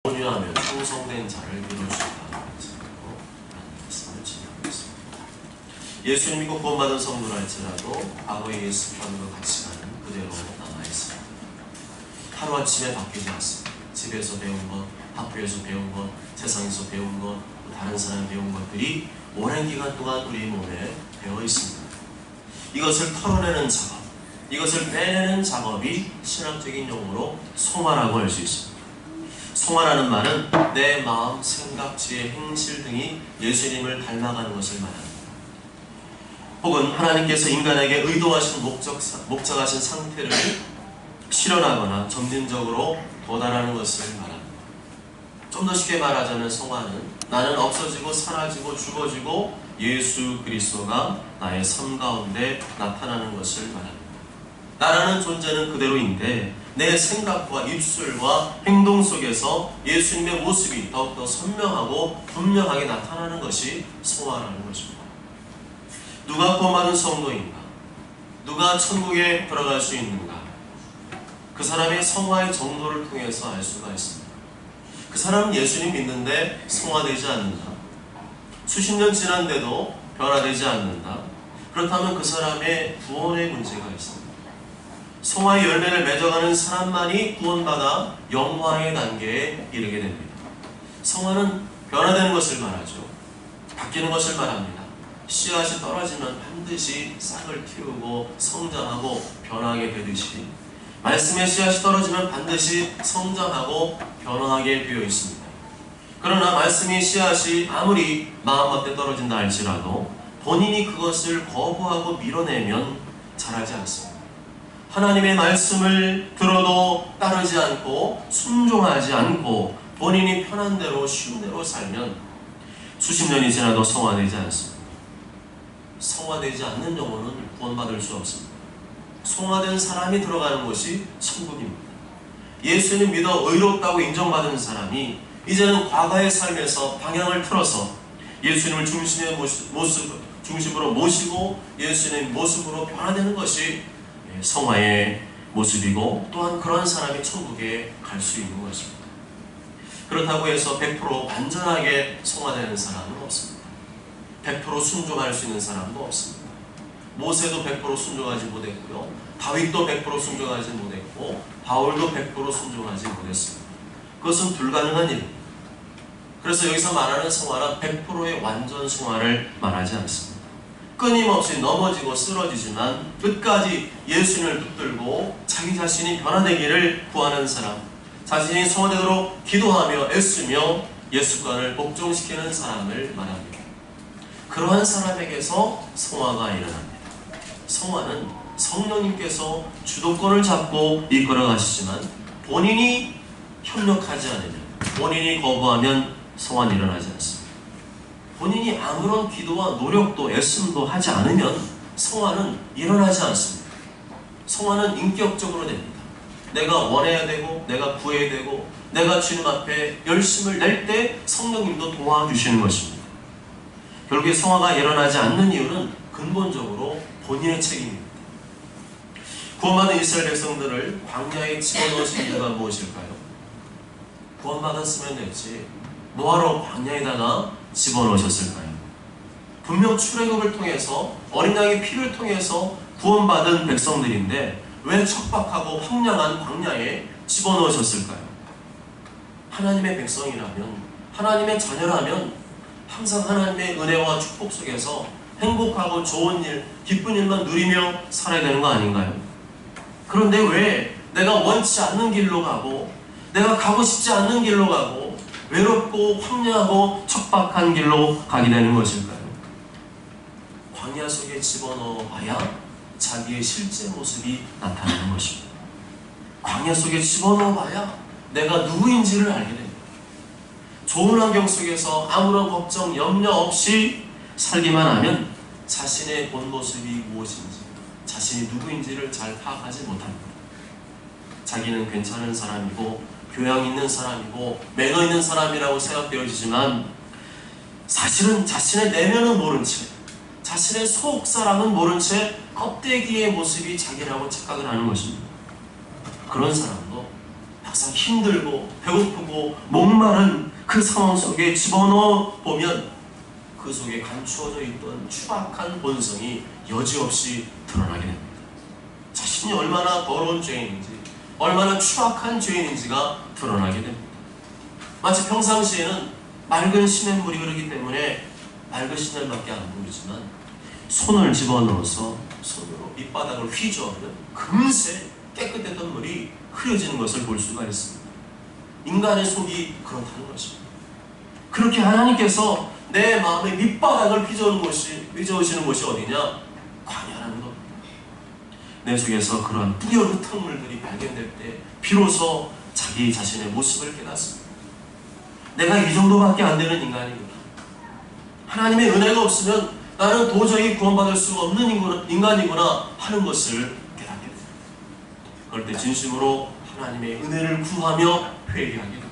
온유하며 충성된 자를 이루어준다는 말씀을 진행하고 있습니다. 예수님 믿고 구원받은 성도랄지라도 과거의 옛 습관과 같이 가는 그대로 남아있습니다. 하루아침에 바뀌지 않습니다. 집에서 배운 것, 학교에서 배운 것, 세상에서 배운 것, 다른 사람이 배운 것들이 오랜 기간 동안 우리 몸에 배어 있습니다. 이것을 털어내는 작업, 이것을 빼내는 작업이 신학적인 용어로 송화라고 할 수 있습니다. 송화라는 말은 내 마음, 생각, 지혜, 행실 등이 예수님을 닮아가는 것을 말합니다. 혹은 하나님께서 인간에게 의도하신 목적하신 상태를 실현하거나 점진적으로 도달하는 것을 말합니다. 좀 더 쉽게 말하자면 송화는 나는 없어지고 사라지고 죽어지고 예수 그리스도가 나의 삶 가운데 나타나는 것을 말합니다. 나라는 존재는 그대로인데 내 생각과 입술과 행동 속에서 예수님의 모습이 더욱더 선명하고 분명하게 나타나는 것이 송화라는 것입니다. 누가 구원받은 성도인가? 누가 천국에 들어갈 수 있는가? 그 사람의 성화의 정도를 통해서 알 수가 있습니다. 그 사람은 예수님 믿는데 성화되지 않는다. 수십 년 지난데도 변화되지 않는다. 그렇다면 그 사람의 구원의 문제가 있습니다. 성화의 열매를 맺어가는 사람만이 구원받아 영화의 단계에 이르게 됩니다. 성화는 변화되는 것을 말하죠. 바뀌는 것을 말합니다. 씨앗이 떨어지면 반드시 싹을 틔우고 성장하고 변화하게 되듯이 말씀의 씨앗이 떨어지면 반드시 성장하고 변화하게 되어 있습니다. 그러나 말씀의 씨앗이 아무리 마음밭에 떨어진다 할지라도 본인이 그것을 거부하고 밀어내면 자라지 않습니다. 하나님의 말씀을 들어도 따르지 않고 순종하지 않고 본인이 편한 대로 쉬운 대로 살면 수십 년이 지나도 성화되지 않습니다. 성화되지 않는 영혼은 구원받을 수 없습니다. 성화된 사람이 들어가는 곳이 천국입니다. 예수님 믿어 의롭다고 인정받은 사람이 이제는 과거의 삶에서 방향을 틀어서 예수님을 중심으로 모시고 예수님 모습으로 변화되는 것이 성화의 모습이고 또한 그런 사람이 천국에 갈 수 있는 것입니다. 그렇다고 해서 100% 완전하게 성화되는 사람은 없습니다. 100% 순종할 수 있는 사람도 없습니다. 모세도 100% 순종하지 못했고요. 다윗도 100% 순종하지 못했고 바울도 100% 순종하지 못했습니다. 그것은 불가능한 일입니다. 그래서 여기서 말하는 성화는 100%의 완전 성화를 말하지 않습니다. 끊임없이 넘어지고 쓰러지지만 끝까지 예수님을 붙들고 자기 자신이 변화되기를 구하는 사람, 자신이 성화되도록 기도하며 애쓰며 예수관을 복종시키는 사람을 말합니다. 그러한 사람에게서 성화가 일어납니다. 성화는 성령님께서 주도권을 잡고 이끌어 가시지만 본인이 협력하지 않으면, 본인이 거부하면 성화는 일어나지 않습니다. 본인이 아무런 기도와 노력도 애씀도 하지 않으면 성화는 일어나지 않습니다. 성화는 인격적으로 됩니다. 내가 원해야 되고 내가 구해야 되고 내가 주님 앞에 열심을 낼 때 성령님도 도와주시는 것입니다. 결국에 성화가 일어나지 않는 이유는 근본적으로 본인의 책임입니다. 구원받은 이스라엘 백성들을 광야에 집어넣으신 이유가 무엇일까요? 구원받았으면 됐지 뭐하러 광야에다가 집어넣으셨을까요? 분명 출애굽을 통해서 어린 양의 피를 통해서 구원받은 백성들인데 왜 척박하고 황량한 광야에 집어넣으셨을까요? 하나님의 백성이라면, 하나님의 자녀라면 항상 하나님의 은혜와 축복 속에서 행복하고 좋은 일, 기쁜 일만 누리며 살아야 되는 거 아닌가요? 그런데 왜 내가 원치 않는 길로 가고 내가 가고 싶지 않는 길로 가고 외롭고 황량하고 척박한 길로 가게 되는 것일까요? 광야 속에 집어넣어봐야 자기의 실제 모습이 나타나는 것입니다. 광야 속에 집어넣어봐야 내가 누구인지를 알게 됩니다. 좋은 환경 속에서 아무런 걱정, 염려 없이 살기만 하면 자신의 본 모습이 무엇인지, 자신이 누구인지를 잘 파악하지 못합니다. 자기는 괜찮은 사람이고 교양 있는 사람이고 매너 있는 사람이라고 생각되어지지만 사실은 자신의 내면은 모른 채, 자신의 속사람은 모른 채 껍데기의 모습이 자기라고 착각을 하는 것입니다. 그런 사람도 막상 힘들고 배고프고 목마른 그 상황 속에 집어넣어 보면 그 속에 감추어져 있던 추악한 본성이 여지없이 드러나게 됩니다. 자신이 얼마나 더러운 죄인인지, 얼마나 추악한 죄인인지가 드러나게 됩니다. 마치 평상시에는 맑은 시냇물이 흐르기 때문에 맑은 시냇밖에 안 보이지만 손을 집어넣어서 손으로 밑바닥을 휘저으면 금세 깨끗했던 물이 흐려지는 것을 볼 수가 있습니다. 인간의 속이 그렇다는 것입니다. 그렇게 하나님께서 내 마음의 밑바닥을 휘저으시는 곳이 어디냐? 광야라는 겁니다. 내 속에서 그러한 뿌연 흙탕물들이 발견될 때 비로소 자기 자신의 모습을 깨닫습니다. 내가 이 정도밖에 안 되는 인간이구나. 하나님의 은혜가 없으면 나는 도저히 구원받을 수 없는 인간이구나 하는 것을 깨닫게 됩니다. 그럴 때 진심으로 하나님의 은혜를 구하며 회개하게 됩니다.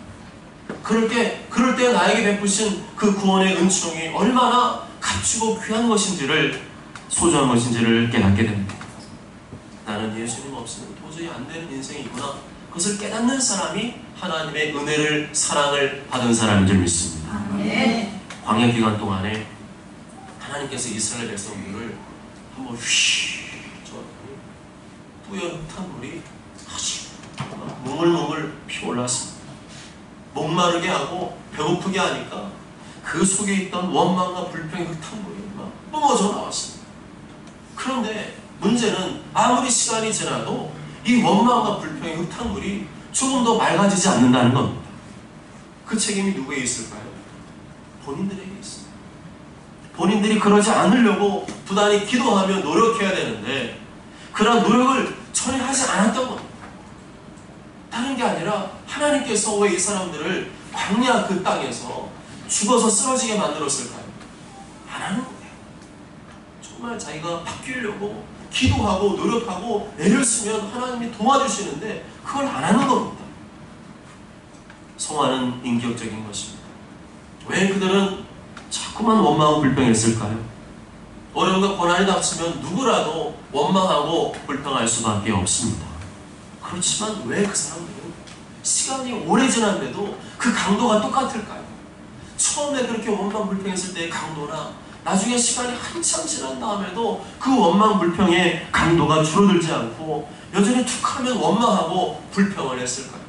그럴 때 나에게 베푸신 그 구원의 은총이 얼마나 값지고 귀한 것인지를, 소중한 것인지를 깨닫게 됩니다. 나는 예수님 없으면 도저히 안 되는 인생이구나. 그것을 깨닫는 사람이 하나님의 은혜를, 사랑을 받은 사람인 줄 믿습니다. 네. 광야 기간 동안에 하나님께서 이스라엘 백성들을 한번 휘저었더니 뿌연 흙탕물이 아주 몽글몽글 피어올랐습니다. 목마르게 하고 배고프게 하니까 그 속에 있던 원망과 불평의 흙탕물이 막 뿜어져 나왔습니다. 그런데 문제는 아무리 시간이 지나도 이 원망과 불평의 흙탕물이 조금 더 맑아지지 않는다는 겁니다. 그 책임이 누구에 있을까요? 본인들에게 있습니다. 본인들이 그러지 않으려고 부단히 기도하며 노력해야 되는데 그런 노력을 전혀 하지 않았던 겁니다. 다른 게 아니라 하나님께서 왜 이 사람들을 광야 그 땅에서 죽어서 쓰러지게 만들었을까요? 안 하는 거예요. 정말 자기가 바뀌려고 기도하고 노력하고 애를 쓰면 하나님이 도와주시는데 그걸 안 하는 겁니다. 성화는 인격적인 것입니다. 왜 그들은 자꾸만 원망하고 불평했을까요? 어려움과 고난이 닥치면 누구라도 원망하고 불평할 수밖에 없습니다. 그렇지만 왜 그 사람들은 시간이 오래 지났는데도 그 강도가 똑같을까요? 처음에 그렇게 원망 불평했을 때의 강도나 나중에 시간이 한참 지난 다음에도 그 원망 불평의 강도가 줄어들지 않고 여전히 툭하면 원망하고 불평을 했을까요?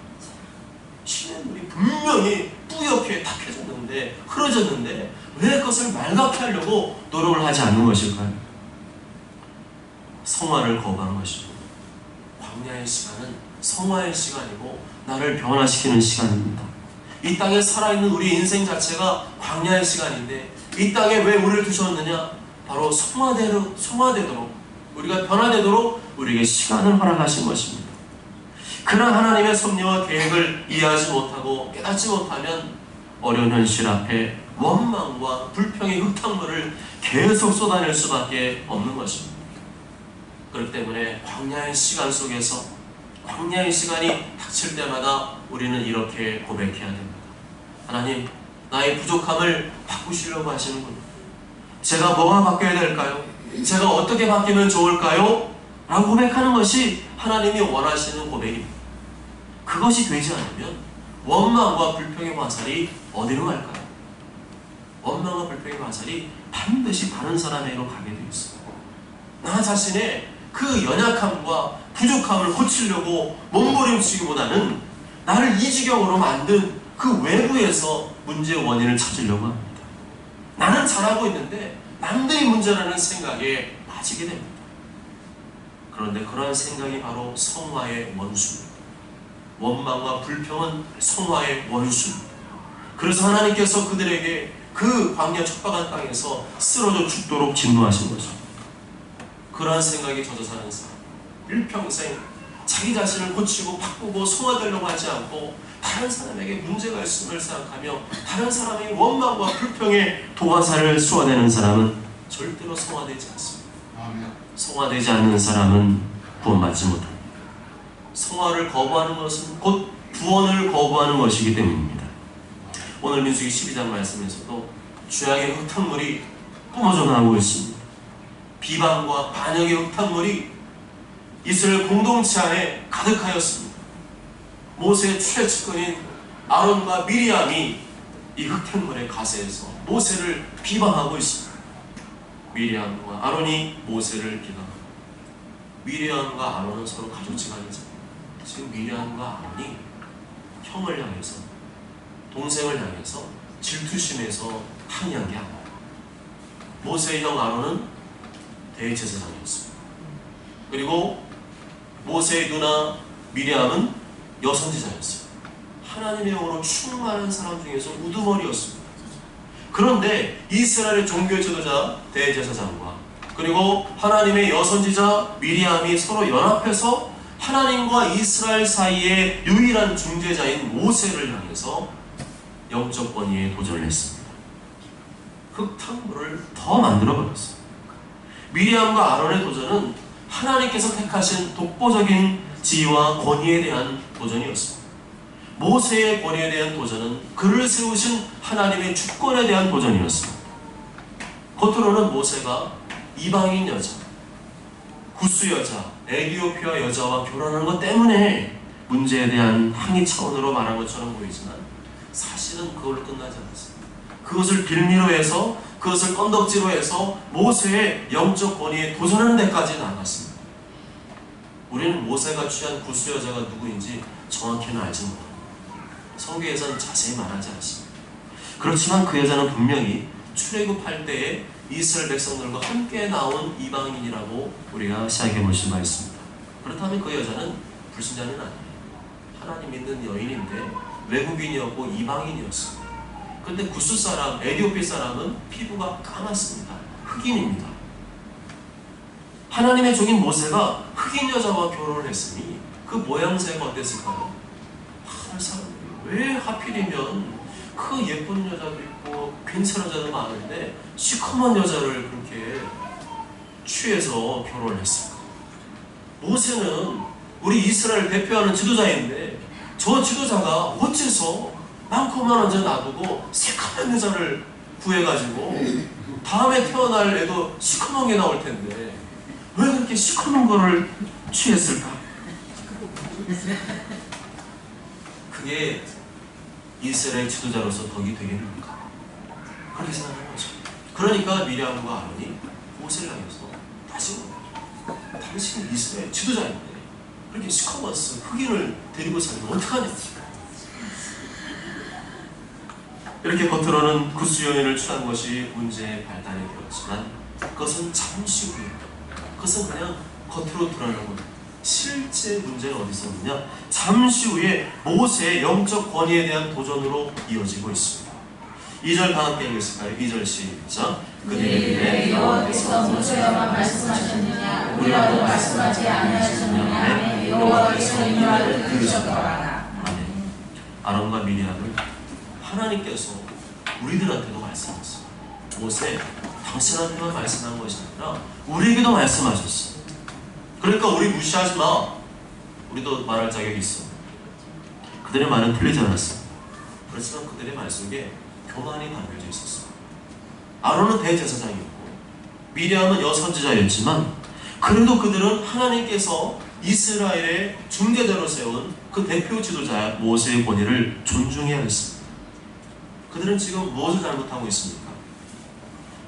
시냇물이 분명히 뿌옇게 탁해졌는데 흐려졌는데 왜 그것을 맑게 하려고 노력을 하지 않는 것일까요? 성화를 거부한 것입니다. 광야의 시간은 성화의 시간이고 나를 변화시키는 시간입니다. 이 땅에 살아있는 우리 인생 자체가 광야의 시간인데 이 땅에 왜 우리를 두셨느냐? 바로 성화되도록 우리가 변화되도록 우리에게 시간을 허락하신 것입니다. 그러나 하나님의 섭리와 계획을 이해하지 못하고 깨닫지 못하면 어려운 현실 앞에 원망과 불평의 흙탕물을 계속 쏟아낼 수밖에 없는 것입니다. 그렇기 때문에 광야의 시간 속에서 광야의 시간이 닥칠 때마다 우리는 이렇게 고백해야 됩니다. 하나님, 나의 부족함을 바꾸시려고 하시는군요. 제가 뭐가 바뀌어야 될까요? 제가 어떻게 바뀌면 좋을까요? 라고 고백하는 것이 하나님이 원하시는 고백입니다. 그것이 되지 않으면 원망과 불평의 화살이 어디로 갈까요? 원망과 불평의 화살이 반드시 다른 사람에게로 가게 되어 있습니다. 나 자신의 그 연약함과 부족함을 고치려고 몸부림치기보다는 나를 이 지경으로 만든 그 외부에서 문제의 원인을 찾으려고 합니다. 나는 잘하고 있는데 남들이 문제라는 생각에 빠지게 됩니다. 그런데 그러한 생각이 바로 성화의 원수입니다. 원망과 불평은 성화의 원수입니다. 그래서 하나님께서 그들에게 그 광야 척박한 땅에서 쓰러져 죽도록 진노하신 거죠. 그러한 생각에 젖어 사는 사람, 일평생 자기 자신을 고치고 바꾸고 성화되려고 하지 않고 다른 사람에게 문제가 있음을 생각하며 다른 사람의 원망과 불평에 도화살을 쏘아대는 사람은 절대로 성화되지 않습니다. 성화되지 않는 사람은 구원받지 못합니다. 성화를 거부하는 것은 곧 구원을 거부하는 것이기 때문입니다. 오늘 민수기 12장 말씀에서도 죄악의 흙탕물이 뿜어져 나오고 있습니다. 비방과 반역의 흙탕물이 이스라엘 공동체 안에 가득하였습니다. 모세의 최측근인 아론과 미리암이 이 흙탕물의 가세에서 모세를 비방하고 있습니다. 미리암과 아론이 모세를 비방합니다. 미리암과 아론은 서로 가족지간이죠. 지금 미리암과 아론이 형을 향해서, 동생을 향해서 질투심에서 항의한 게 아니에요. 모세의 형 아론은 대제사장이었습니다. 그리고 모세의 누나 미리암은 여선지자였어요. 하나님의 영으로 충만한 사람 중에서 우두머리였습니다. 그런데 이스라엘의 종교 지도자 대제사장과 그리고 하나님의 여선지자 미리암이 서로 연합해서 하나님과 이스라엘 사이의 유일한 중재자인 모세를 향해서 영적 권위에 도전을 했습니다. 흙탕물을 더 만들어버렸어요. 미리암과 아론의 도전은 하나님께서 택하신 독보적인 지위와 권위에 대한 도전이었습니다. 모세의 권위에 대한 도전은 그를 세우신 하나님의 주권에 대한 도전이었습니다. 겉으로는 모세가 이방인 여자, 구스 여자, 에티오피아 여자와 결혼하는 것 때문에 문제에 대한 항의 차원으로 말한 것처럼 보이지만 사실은 그걸로 끝나지 않았습니다. 그것을 빌미로 해서, 그것을 건덕지로 해서 모세의 영적 권위에 도전하는 데까지 나갔습니다. 우리는 모세가 취한 구스 여자가 누구인지 정확히는 알지 못합니다. 성경에서는 자세히 말하지 않습니다. 그렇지만 그 여자는 분명히 출애굽할 때에 이스라엘 백성들과 함께 나온 이방인이라고 우리가 시작해 볼 수가 있습니다. 그렇다면 그 여자는 불신자는 아니에요. 하나님 믿는 여인인데 외국인이었고 이방인이었습니다. 그런데 구스 사람, 에티오피아 사람은 피부가 까맣습니다. 흑인입니다. 하나님의 종인 모세가 흑인 여자와 결혼을 했으니 그 모양새가 어땠을까요? 하늘 사람들이 왜 하필이면 그 예쁜 여자도 있고 괜찮은 여자도 많은데 시커먼 여자를 그렇게 취해서 결혼을 했을까? 모세는 우리 이스라엘 대표하는 지도자인데 저 지도자가 어째서 많고만 여자 놔두고 새카만 여자를 구해가지고 다음에 태어날 애도 시커먼 게 나올 텐데 왜 그렇게 시커먼 거를 취했을까? 그게 이스라엘 지도자로서 덕이 되겠는가? 그렇게 생각하는 거죠. 그러니까 미리암과 아론이 모세를 향해서 다시 당신이 이스라엘 지도자인데 그렇게 시커먼스 흑인을 데리고 살면 어떡하냐? 이렇게 겉으로는 구스 여인을 취한 것이 문제의 발단이 되었지만 그것은 잠시 후에, 그것은 그냥 겉으로 드러나는 겁니다. 실제 문제는 어디 있었느냐? 잠시 후에 모세의 영적 권위에 대한 도전으로 이어지고 있습니다. 2절 다 함께 읽겠을까요? 2절 시작. 그들에게 여호와께서 모세와만 말씀하셨느냐 우리와도 말씀하지 아니하셨느냐 여호와께서 인도하여 들으셨더라. 아멘. 아론과 미리암은 하나님께서 우리들한테도 말씀하셨어요. 모세, 당신한테만 말씀한 것이 아니라 우리에게도 말씀하셨어요. 그러니까 우리 무시하지 마. 우리도 말할 자격이 있어. 그들의 말은 틀리지 않았습니다. 그렇지만 그들의 말씀에 교만이 담겨져 있었습니다. 아론은 대제사장이었고 미리암은 여선지자였지만 그래도 그들은 하나님께서 이스라엘의 중재자로 세운 그 대표 지도자 모세의 권위를 존중해야 했습니다. 그들은 지금 무엇을 잘못하고 있습니까?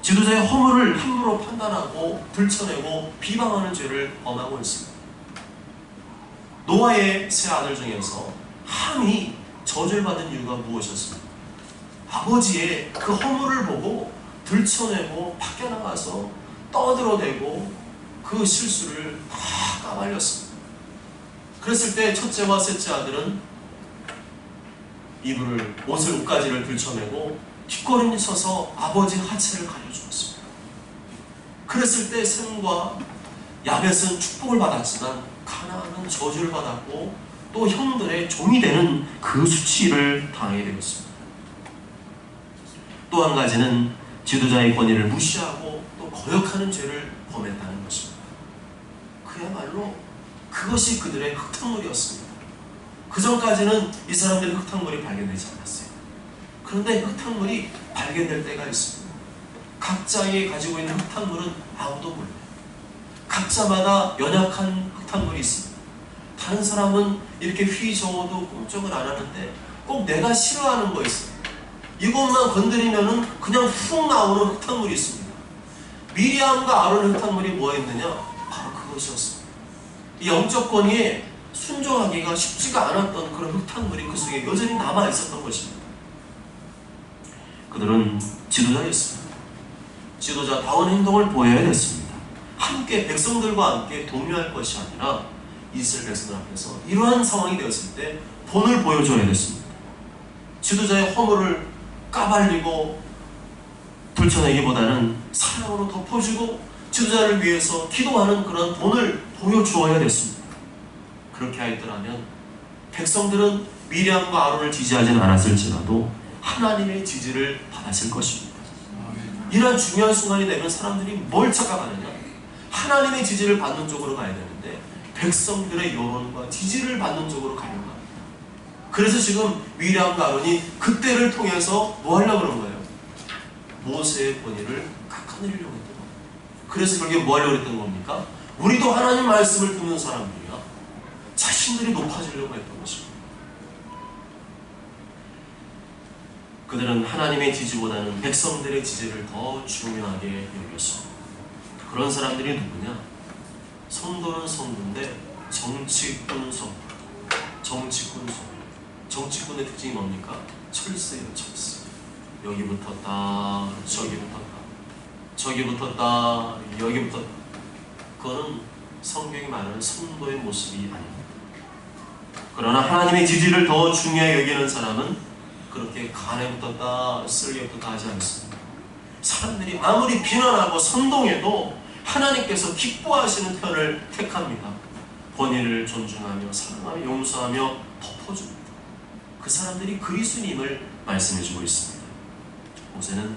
지도자의 허물을 함부로 판단하고 들춰내고 비방하는 죄를 범하고 있습니다. 노아의 세 아들 중에서 함이 저주를 받은 이유가 무엇이었습니까? 아버지의 그 허물을 보고 들춰내고 밖에 나가서 떠들어대고 그 실수를 다 까발렸습니다. 그랬을 때 첫째와 셋째 아들은 이불을, 옷을, 옷가지를 들춰내고 뒷걸음이 서서 아버지 하체를 가려주었습니다. 그랬을 때 셈과 야벳은 축복을 받았지만 가나안은 저주를 받았고 또 형들의 종이 되는 그 수치를 당하게 되었습니다. 또 한 가지는 지도자의 권위를 무시하고 또 거역하는 죄를 범했다는 것입니다. 그야말로 그것이 그들의 흙탕물이었습니다. 그 전까지는 이 사람들의 흙탕물이 발견되지 않았어요. 그런데 흙탕물이 발견될 때가 있습니다. 각자의 가지고 있는 흙탕물은 아무도 몰라요. 각자마다 연약한 흙탕물이 있습니다. 다른 사람은 이렇게 휘저어도 꼼짝을 안 하는데 꼭 내가 싫어하는 거 있어요. 이것만 건드리면은 그냥 훅 나오는 흙탕물이 있습니다. 미리암과 아론의 흙탕물이 뭐였느냐? 바로 그것이었습니다. 이 영적 권위에 순종하기가 쉽지가 않았던 그런 흙탕물이 그 속에 여전히 남아 있었던 것입니다. 그들은 지도자였습니다. 지도자다운 행동을 보여야 됐습니다. 함께 백성들과 함께 동요할 것이 아니라 이스라엘 백성들 앞에서 이러한 상황이 되었을 때 본을 보여줘야 됐습니다. 지도자의 허물을 까발리고 들춰내기보다는 사랑으로 덮어주고 지도자를 위해서 기도하는 그런 본을 보여주어야 됐습니다. 그렇게 하였더라면 백성들은 미리암과 아론을 지지하지는 않았을지라도 하나님의 지지를 받았을 것입니다. 이러한 중요한 순간이 되면 사람들이 뭘 착각하느냐? 하나님의 지지를 받는 쪽으로 가야 되는데 백성들의 여론과 지지를 받는 쪽으로 가려고 합니다. 그래서 지금 미리암과 아론이 그때를 통해서 뭐 하려고 그런 거예요? 모세의 권위를 깎아내리려고 했던 거예요. 그래서 결국에 뭐 하려고 했던 겁니까? 우리도 하나님 말씀을 듣는 사람들이야. 자신들이 높아지려고 했던 것입니다. 그들은 하나님의 지지보다는 백성들의 지지를 더 중요하게 여겼습니다. 그런 사람들이 누구냐? 성도는 성도인데 정치꾼성. 정치꾼의 특징이 뭡니까? 철새예요, 철새. 여기 붙었다, 저기 붙었다, 저기 붙었다, 여기 붙었다. 그거는 성경이 말하는 성도의 모습이 아닙니다. 그러나 하나님의 지지를 더 중요하게 여기는 사람은 그렇게 간에 붙었다, 쓸개 붙었다 하지 않습니다. 사람들이 아무리 비난하고 선동해도 하나님께서 기뻐하시는 편을 택합니다. 권위를 존중하며 사랑하며 용서하며 덮어줍니다. 그 사람들이 그리스도님을 말씀해주고 있습니다. 모세는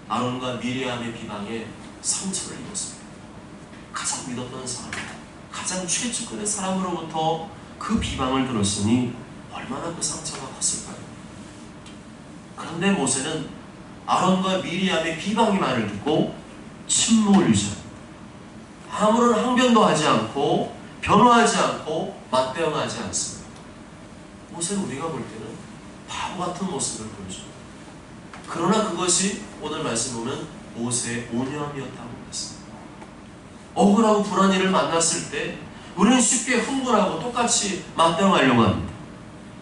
아론과 미리암의 비방에 상처를 입었습니다. 가장 믿었던 사람, 가장 최측근의 사람으로부터 그 비방을 들었으니 얼마나 그 상처가 컸을까요? 그런데 모세는 아론과 미리암의 비방의 말을 듣고 침묵을 유지합니다. 아무런 항변도 하지 않고 변호하지 않고 맞대응하지 않습니다. 모세는 우리가 볼 때는 바보 같은 모습을 보여줍니다. 그러나 그것이 오늘 말씀 보면 모세의 온유함이었다고 했습니다. 억울하고 불안한 일을 만났을 때 우리는 쉽게 흥분하고 똑같이 맞대응하려고 합니다.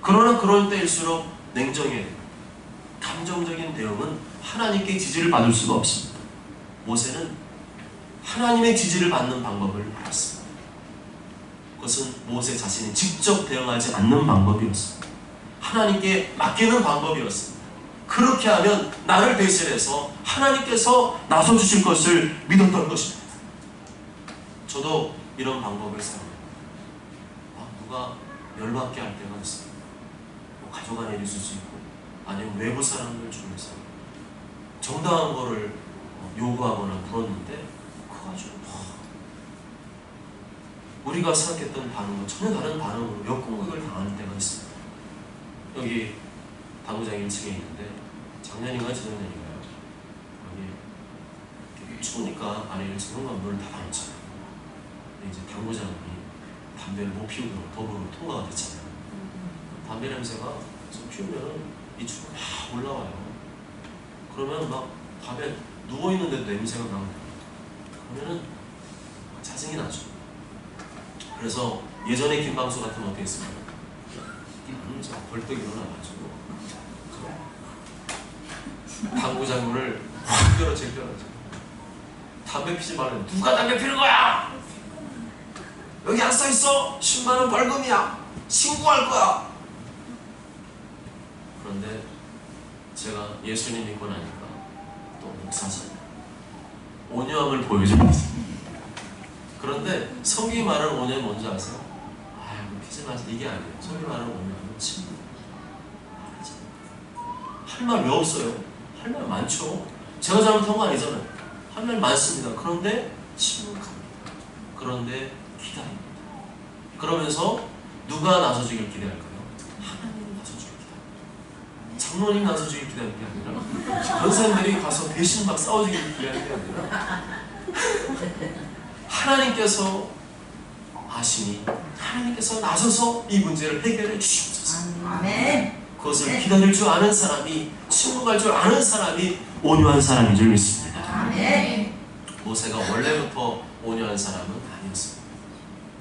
그러나 그럴 때일수록 냉정해야 됩니다. 감정적인 대응은 하나님께 지지를 받을 수가 없습니다. 모세는 하나님의 지지를 받는 방법을 알았습니다. 그것은 모세 자신이 직접 대응하지 않는 방법이었습니다. 하나님께 맡기는 방법이었습니다. 그렇게 하면 나를 대신해서 하나님께서 나서주실 것을 믿었던 것입니다. 저도 이런 방법을 사용합니다. 누가 열받게 할 때가 있습니다. 뭐 가족 안에 있을 수 있고 아니면 외부 사람들 중에서 정당한 거를 요구하거나 물었는데 그거 가지고 우리가 생각했던 반응과 전혀 다른 반응으로 역공격을 당하는 때가 있습니다. 여기 당구장 1층에 있는데 작년인가요? 재작년인가요? 여기 추우니까 안에 1층 현관문을 다 닫았잖아요. 이제 당구장이 담배를 못 피우도록 법으로 통과가 됐잖아요. 담배 냄새가 좀 피우면 이쪽으로 막 올라와요. 그러면 막 밤에 누워있는데도 냄새가 나고 그러면은 짜증이 나죠. 그래서 예전에 김방수 같으면 어떻게 했습니까? 벌떡 일어나가지고 당구장 문을 확 열어 제껴가지고 담배 피지 말래. 누가 담배 피는 거야? 여기 안 써있어? 10만원 벌금이야. 신고할 거야. 그런데 제가 예수님 믿고 나니까 또 목사잖아요. 온유함을 보여줍니다. 그런데 성경이 말하는 온유함이 뭔지 아세요? 피지 마세요. 이게 아니에요. 성경이 말하는 온유함은 침묵. 할 말 왜 없어요? 할 말 많죠. 제가 잘못한 거 아니잖아요. 할 말 많습니다. 그런데 침묵합니다. 그런데 기다립니다. 그러면서 누가 나서주길 기대할까요? 하나님이 나서주길 기대합니다. 장로님 나서주길 기대하는 게 아니라 권사님들이 가서 대신 막 싸워주길 기대하는 게 아니라 하나님께서 아시니 하나님께서 나서서 이 문제를 해결해 주시옵소서. 아멘. 그것을 기다릴 줄 아는 사람이, 침묵할 줄 아는 사람이 온유한 사람인 줄 믿습니다. 아멘. 모세가 원래부터 온유한 사람은 아니었습니다.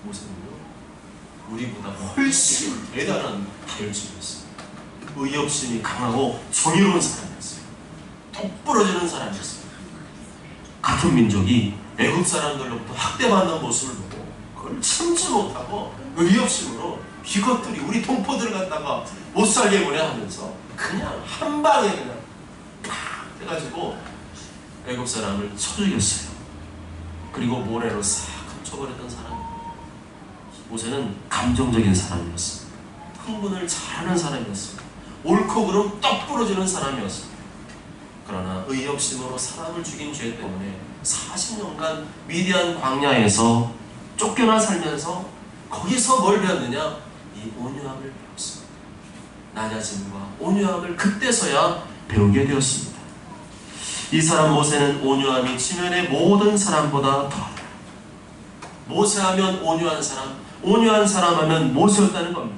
모세는요, 우리보다 훨씬 대단한 다혈질이었어요. 의협심이 강하고 정의로운 사람이었어요. 똑부러지는 사람이었어요. 같은 민족이 애굽 사람들로부터 학대받는 모습을 보고 그걸 참지 못하고 의협심으로 이것들이 우리 동포들을 갖다가 못살게 보내 하면서 그냥 한 방에 그냥 팍 해가지고 애굽 사람을 쳐 죽였어요. 그리고 모래로 싹 훔쳐버렸던 사람이에요. 모세는 감정적인 사람이었어요. 흥분을 잘하는 사람이었어요. 옳고 그름 떡 부러지는 사람이었어요. 그러나 의협심으로 사람을 죽인 죄 때문에 40년간 미디안 광야에서 쫓겨나 살면서 거기서 뭘 배웠느냐? 이 온유함을 배웠습니다. 낮아짐과 온유함을 그때서야 배우게 되었습니다. 이 사람 모세는 온유함이 지면의 모든 사람보다 더하다. 모세하면 온유한 사람, 온유한 사람 하면 모세였다는 겁니다.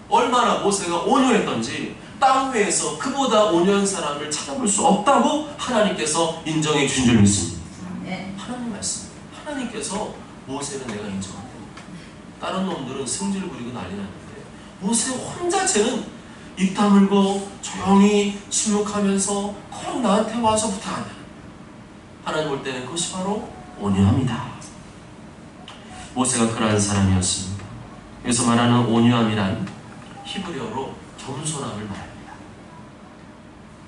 얼마나 모세가 온유했던지 땅 위에서 그보다 온유한 사람을 찾아볼 수 없다고 하나님께서 인정해 주신 줄 믿습니다. 하나님 말씀, 하나님께서 모세는 내가 인정한다. 다른 놈들은 승질 부리고 난리 났는데 모세 혼자 쟤는 입 다물고 조용히 침묵하면서 꼭 나한테 와서 부탁하냐. 하나님 볼 때는 그것이 바로 온유함이다. 모세가 그러한 사람이었습니다. 여기서 말하는 온유함이란 히브리어로 겸손함을 말합니다.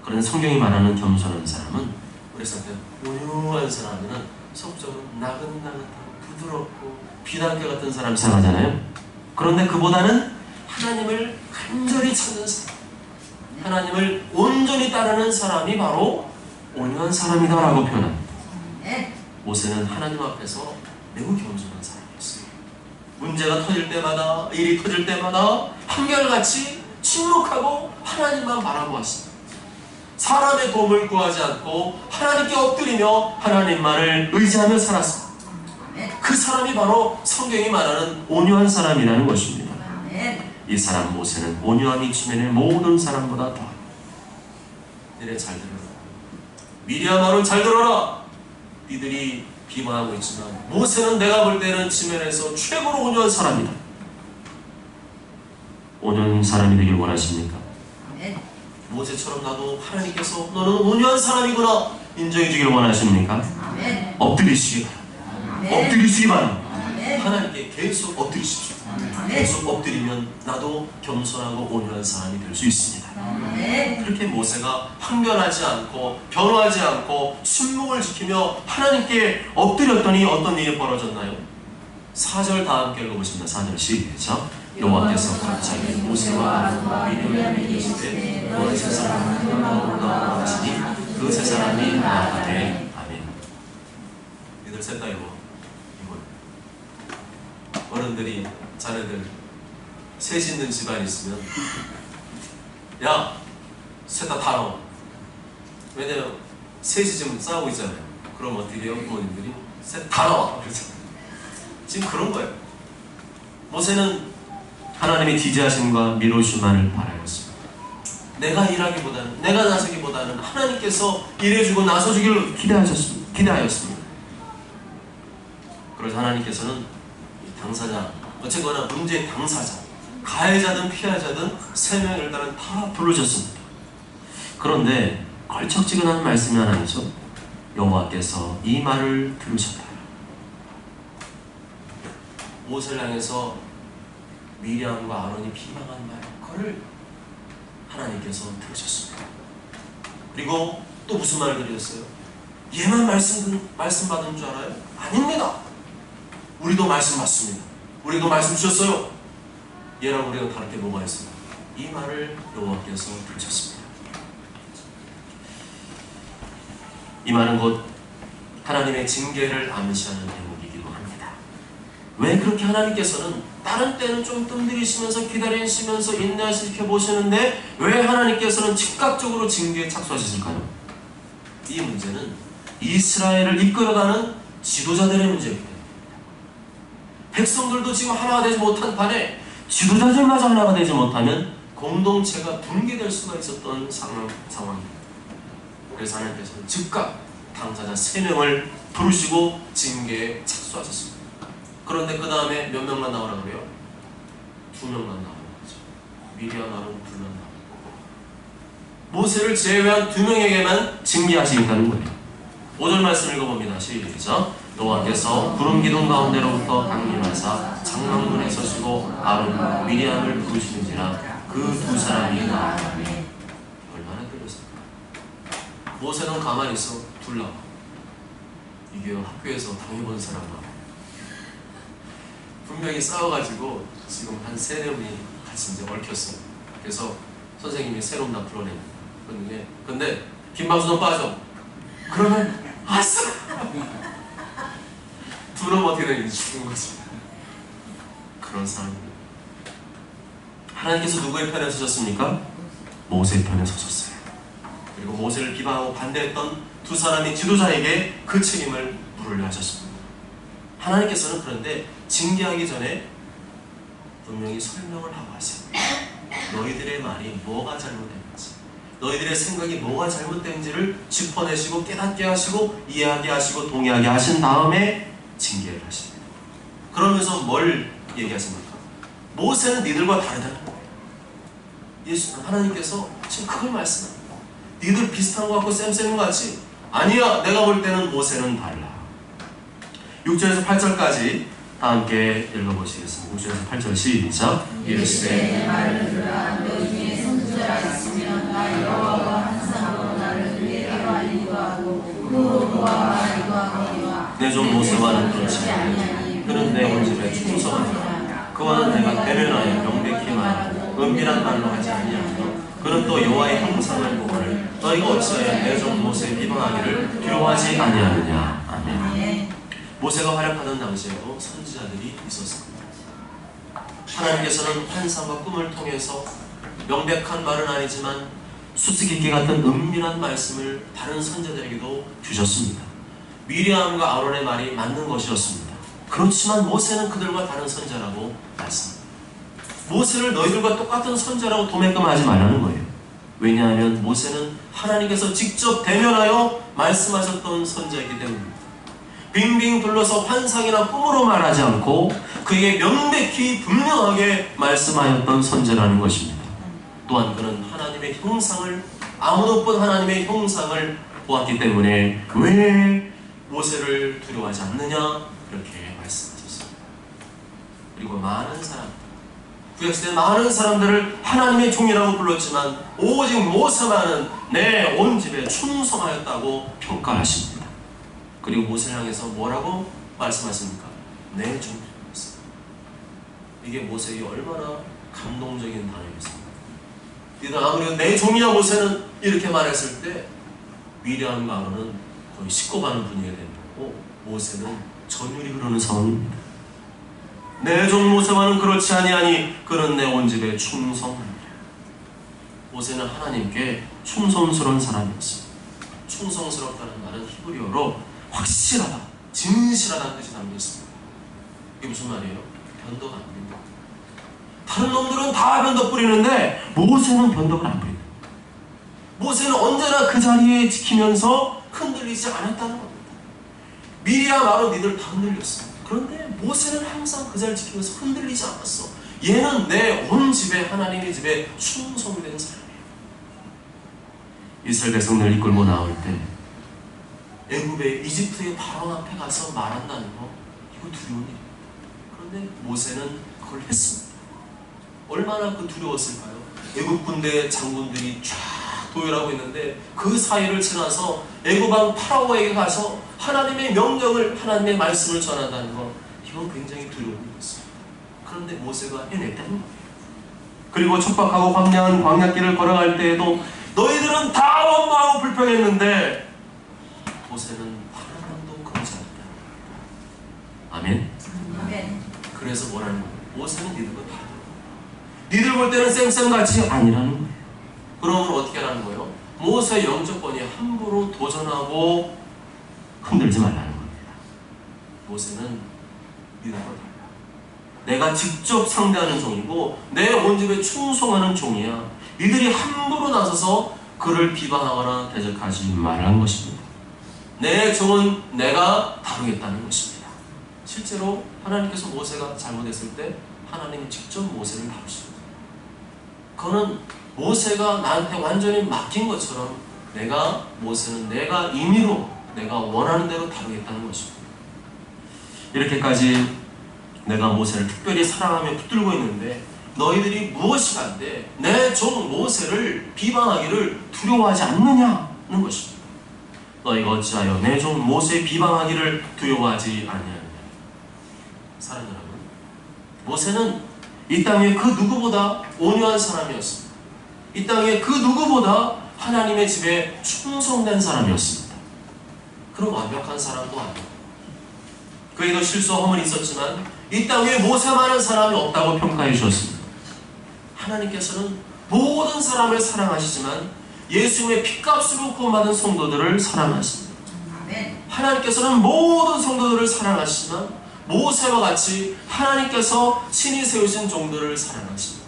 그런 성경이 말하는 겸손한 사람은 우리가 온유한 사람은 속적으로 나긋나긋하고 부드럽고 비단결 같은 사람 생각하잖아요. 그런데 그보다는 하나님을 간절히 찾는 사람, 하나님을 온전히 따르는 사람이 바로 온유한 사람이다라고 표현합니다. 모세는 하나님 앞에서 매우 겸손한 사람이었어요. 문제가 터질 때마다, 일이 터질 때마다 한결같이 침묵하고 하나님만 바라보았습니다. 사람의 도움을 구하지 않고 하나님께 엎드리며 하나님만을 의지하며 살았습니다. 그 사람이 바로 성경이 말하는 온유한 사람이라는 것입니다. 이 사람 모세는 온유함이 지면의 모든 사람보다 더하다. 너네 잘 들어라. 미리암 아론 잘 들어라. 니들이 비방하고 있지만 모세는 내가 볼 때는 지면에서 최고로 온유한 사람이다. 온유한 사람이 되길 원하십니까? 모세처럼 나도 하나님께서 너는 온유한 사람이구나 인정해 주길 원하십니까? 엎드리시기 바랍니다. 엎드리시기 바랍니다. 하나님께 계속 엎드리십시오. 계속 엎드리면 나도 겸손하고 온유한 사람이 될 수 있습니다. 그렇게 모세가 항변하지 않고 변호하지 않고 침묵을 지키며 하나님께 엎드렸더니 어떤 일이 벌어졌나요? 4절 다 함께 읽어보십니다. 4절 시작. 여호와께서 갑자기 모세와 아론과 미리암에게 이르시되 너희 세 사람은 흠으로 올라오라 하시니 그 세 사람이 나아가되 아멘. 니들 셋 다 이거 어른들이 자네들 셋 있는 집안 있으면 야 셋 다 나와. 왜냐면 셋이 지금 싸우고 있잖아요. 그럼 어떻게 해요? 부모님들이 셋 다 나와. 지금 그런 거예요. 모세는 하나님의 지지하심과 미루심만을 바라였습니다. 내가 일하기보다는, 내가 나서기보다는 하나님께서 일해주고 나서주기를 기대하였습니다. 그래서 하나님께서는 당사자, 어쨌거나 문제의 당사자, 가해자든 피해자든 세 명을 일단은 다 부르셨습니다. 그런데 걸쩍지근한 말씀이 하나 있죠. 여호와께서 이 말을 들으셨다. 모세를 향해서 미리암과 아론이 비방한 말, 그걸 하나님께서 들으셨습니다. 그리고 또 무슨 말을 드렸어요? 얘만 말씀 받은 줄 알아요? 아닙니다. 우리도 말씀 받습니다. 우리도 말씀 주셨어요. 얘랑 우리가 다를 게 뭐가 있어요? 이 말을 여호와께서 들으셨습니다. 이 말은 곧 하나님의 징계를 암시하는 대목이기도 합니다. 왜 그렇게 하나님께서는 다른 때는 좀 뜸들이시면서 기다리시면서 인내하시켜 보시는데 왜 하나님께서는 즉각적으로 징계에 착수하셨을까요? 이 문제는 이스라엘을 이끌어가는 지도자들의 문제입니다. 백성들도 지금 하나가 되지 못한 판에 지도자들마저 하나가 되지 못하면 공동체가 붕괴될 수가 있었던 상황입니다. 그래서 하나님께서는 즉각 당사자 3명을 부르시고 징계에 착수하셨습니다. 그런데 그 다음에 몇 명만 나오라고 그래요? 2명만 나오는 거죠. 미리암 아론 둘만 나오고 모세를 제외한 2명에게만 징계하시겠다는 거예요. 5절 말씀 읽어봅니다. 시작. 여호와께서 구름 기둥 가운데로부터 강림하사 장막문에 서시고 아론과 미리암을 부르시는지라 그 2 사람이 나오니 얼마나 끌렸을까. 모세는 가만히 있어. 둘 나와. 이게 학교에서 당해본 사람과 분명히 싸워가지고 지금 한 3명이 같이 이제 얽혔어요. 그래서 선생님이 새로운 다 풀어냅니다. 근데 김방수는 빠져. 그러면 아싸! 둘은 어떻게 되는지 죽은 거지. 그런 사람입니다. 하나님께서 누구의 편에 서셨습니까? 모세의 편에 서셨어요. 그리고 모세를 비방하고 반대했던 2 사람의 지도자에게 그 책임을 물으려 하셨습니다. 하나님께서는 그런데 징계하기 전에 분명히 설명을 하고 하세요. 너희들의 말이 뭐가 잘못됐는지, 너희들의 생각이 뭐가 잘못된지를 짚어내시고 깨닫게 하시고 이해하게 하시고 동의하게 하신 다음에 징계를 하십니다. 그러면서 뭘 얘기하십니까? 모세는 니들과 다르다는 거예요. 하나님께서 지금 그걸 말씀합니다. 니들 비슷한 것 같고 쌤쌤인 것 같지? 아니야, 내가 볼 때는 모세는 달라. 6절에서 8절까지 다 함께 읽어보시겠습니다. 6절에서 8절 시작. 이르시되 내 말을 들으라. 너희 중에 선지자가 있으면 나 여호와가 항상 나를 그에게로 알리기도 하고 그 그와 말하기도 하거니와 내 종 모세와는 그렇지 아니하니 그는 내 온 집에 충성하리라. 그와는 내가 대면하여 명백히 말하고 은밀한 말로 하지 아니하며 그는 또 여호와의 형상을 보거늘 너희가 어찌하여 내 종 모세의 비방하기를 두려워하지 아니하느냐. 아멘. 모세가 활약하던 당시에도 선지자들이 있었습니다. 하나님께서는 환상과 꿈을 통해서 명백한 말은 아니지만 수수께끼 같은 은밀한 말씀을 다른 선지자들에게도 주셨습니다. 미리암과 아론의 말이 맞는 것이었습니다. 그렇지만 모세는 그들과 다른 선지자라고 말씀합니다. 모세를 너희들과 똑같은 선지자라고 도매금하지 말라는 거예요. 왜냐하면 모세는 하나님께서 직접 대면하여 말씀하셨던 선지자이기 때문입니다. 빙빙 둘러서 환상이나 꿈으로 말하지 않고 그에게 명백히 분명하게 말씀하였던 선지자라는 것입니다. 또한 그는 하나님의 형상을, 아무도 본 하나님의 형상을 보았기 때문에 왜 모세를 두려워하지 않느냐 그렇게 말씀하셨습니다. 그리고 많은 사람, 구약시대 많은 사람들을 하나님의 종이라고 불렀지만 오직 모세만은 내 온 집에 충성하였다고 평가하십니다. 그리고 모세를 향해서 뭐라고 말씀하십니까? 내 종이었습니다. 이게 모세에게 얼마나 감동적인 단어였습니까? 이들 아무래도 내 종이야 모세는 이렇게 말했을 때 미리암과 아론은 거의 식고가는 분위기가 되는 거고 모세는 전율이 흐르는 상황입니다. 내 종 모세와는 그렇지 아니하니 그는 내 온 집에 충성하니라. 모세는 하나님께 충성스러운 사람이었습니다. 충성스럽다는 말은 히브리어로 확실하다, 진실하다는 뜻이 담겨 있습니다. 이게 무슨 말이에요? 변덕 안 부린다. 다른 놈들은 다 변덕 부리는데 모세는 변덕을 안 부린다. 모세는 언제나 그 자리에 지키면서 흔들리지 않았다는 겁니다. 미리암 아론 니들 다 흔들렸어. 그런데 모세는 항상 그 자리를 지키면서 흔들리지 않았어. 얘는 내 온 집에 하나님의 집에 충성이 되는 사람이에요. 이스라엘 백성들 이끌고 나올 때 애굽의 이집트의 바로 앞에 가서 말한다는 거 이거 두려운 일이에요. 그런데 모세는 그걸 했습니다. 얼마나 그 두려웠을까요? 애굽 군대 장군들이 쫙 도열하고 있는데 그 사이를 지나서 애굽왕 파라오에게 가서 하나님의 명령을, 하나님의 말씀을 전한다는 것, 이건 굉장히 두려운 일이었습니다. 그런데 모세가 해냈다는 거예요. 그리고 척박하고 광야한 광야길을 걸어갈 때에도 너희들은 다 원망하고 불평했는데 모세는 하나도 그러지 않았다. 아멘? 아멘. 그래서 뭐라는 거예요? 모세는 니들과 다르다. 니들 볼 때는 쌤쌤같이 아니라는 거예요. 그러면 어떻게 하라는 거예요? 모세의 영적권이 함부로 도전하고 흔들지 말라는 겁니다. 모세는 니들과 달라. 내가 직접 상대하는 종이고 내 온 집에 충성하는 종이야. 이들이 함부로 나서서 그를 비방하거나 대적하지 말라는 것입니다. 내 종은 내가 다루겠다는 것입니다. 실제로 하나님께서 모세가 잘못했을 때 하나님이 직접 모세를 다루십니다. 그거는 모세가 나한테 완전히 맡긴 것처럼 모세는 내가 임의로 내가 원하는 대로 다루겠다는 것입니다. 이렇게까지 내가 모세를 특별히 사랑하며 붙들고 있는데 너희들이 무엇이 간데 내 종 모세를 비방하기를 두려워하지 않느냐는 것입니다. 너희가 어찌하여 내 종 모세 비방하기를 두려워하지 아니하느냐. 사랑하는 여러분, 모세는 이 땅에 그 누구보다 온유한 사람이었습니다. 이 땅에 그 누구보다 하나님의 집에 충성된 사람이었습니다. 그런 완벽한 사람도 아니고 그에도 실수와 험은 있었지만 이 땅에 모세만한 사람이 없다고 평가해 주셨습니다. 하나님께서는 모든 사람을 사랑하시지만 예수님의 핏값으로 구원받은 성도들을 사랑하십니다. 하나님께서는 모든 성도들을 사랑하시지만 모세와 같이 하나님께서 친히 세우신 종들을 사랑하십니다.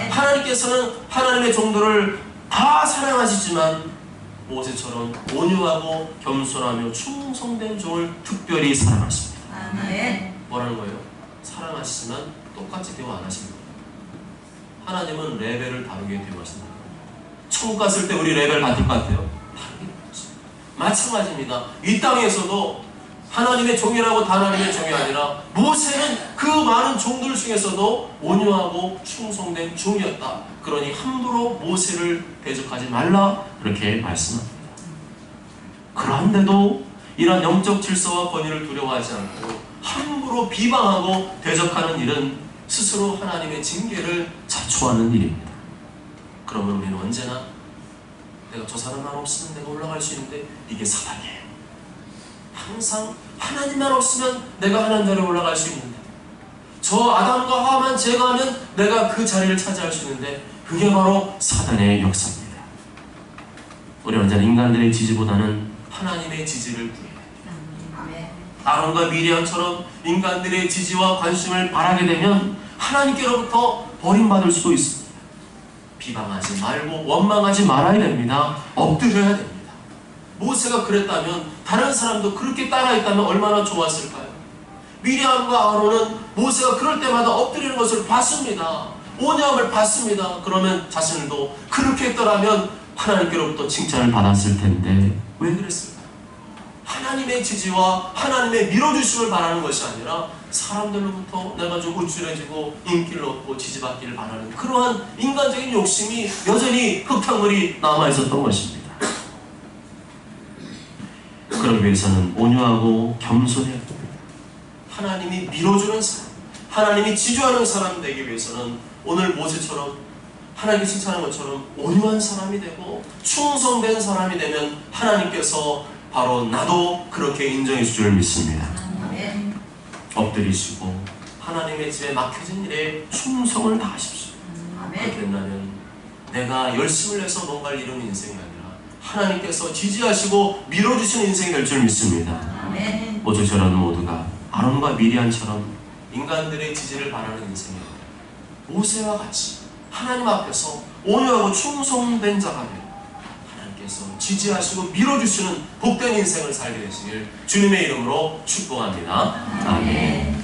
하나님께서는 하나님의 종들을 다 사랑하시지만 모세처럼 온유하고 겸손하며 충성된 종을 특별히 사랑하십니다. 뭐라는 거예요? 사랑하시지만 똑같이 대우 안 하십니다. 하나님은 레벨을 다르게 대우하신다. 천국 갔을 때 우리 레벨 같을 것 같아요? 다르게 대우하십니다. 마찬가지입니다. 이 땅에서도 하나님의 종이라고 다 하나님의 종이 아니라 모세는 그 많은 종들 중에서도 온유하고 충성된 종이었다. 그러니 함부로 모세를 대적하지 말라 그렇게 말씀합니다. 그런데도 이러한 영적 질서와 권위를 두려워하지 않고 함부로 비방하고 대적하는 일은 스스로 하나님의 징계를 자초하는 일입니다. 그러면 우리는 언제나 내가 저 사람만 없으면 내가 올라갈 수 있는데 이게 사단이에요. 항상 하나님만 없으면 내가 하나님 자리에 올라갈 수 있는데 저 아담과 하와만 제거하면 내가 그 자리를 차지할 수 있는데 그게 바로 사단의 역사입니다. 우리 언제나 인간들의 지지보다는 하나님의 지지를 구해야 됩니다. 아론과 미리암처럼 인간들의 지지와 관심을 바라게 되면 하나님께로부터 버림받을 수도 있습니다. 비방하지 말고 원망하지 말아야 됩니다. 엎드려야 됩니다. 모세가 그랬다면 다른 사람도 그렇게 따라했다면 얼마나 좋았을까요? 미리암과 아론은 모세가 그럴 때마다 엎드리는 것을 봤습니다. 온유함을 봤습니다. 그러면 자신도 그렇게 했더라면 하나님께로부터 칭찬을 받았을 텐데 왜 그랬을까요? 하나님의 지지와 하나님의 밀어주심을 바라는 것이 아니라 사람들로부터 내가 좀 우쭐해지고 인기를 얻고 지지받기를 바라는 그러한 인간적인 욕심이 여전히 흙탕물이 남아있었던 것입니다. 그러기 위해서는 온유하고 겸손해야 됩니다. 하나님이 밀어주는 사람, 하나님이 지주하는 사람 되기 위해서는 오늘 모세처럼 하나님이 칭찬하는 것처럼 온유한 사람이 되고 충성된 사람이 되면 하나님께서 바로 나도 그렇게 인정해 줄 줄 믿습니다. 엎드리시고 하나님의 집에 맡겨진 일에 충성을 다하십시오. 그렇게 된다면 내가 열심을 내서 뭔가를 이루는 인생이 아니라 하나님께서 지지하시고 밀어주시는 인생이 될 줄 믿습니다. 모세처럼 모두가 아론과 미리암처럼 인간들의 지지를 바라는 인생이 아니라 모세와 같이 하나님 앞에서 온유하고 충성된 자가 되고 하나님께서 지지하시고 밀어주시는 복된 인생을 살게 되시길 주님의 이름으로 축복합니다. 아멘.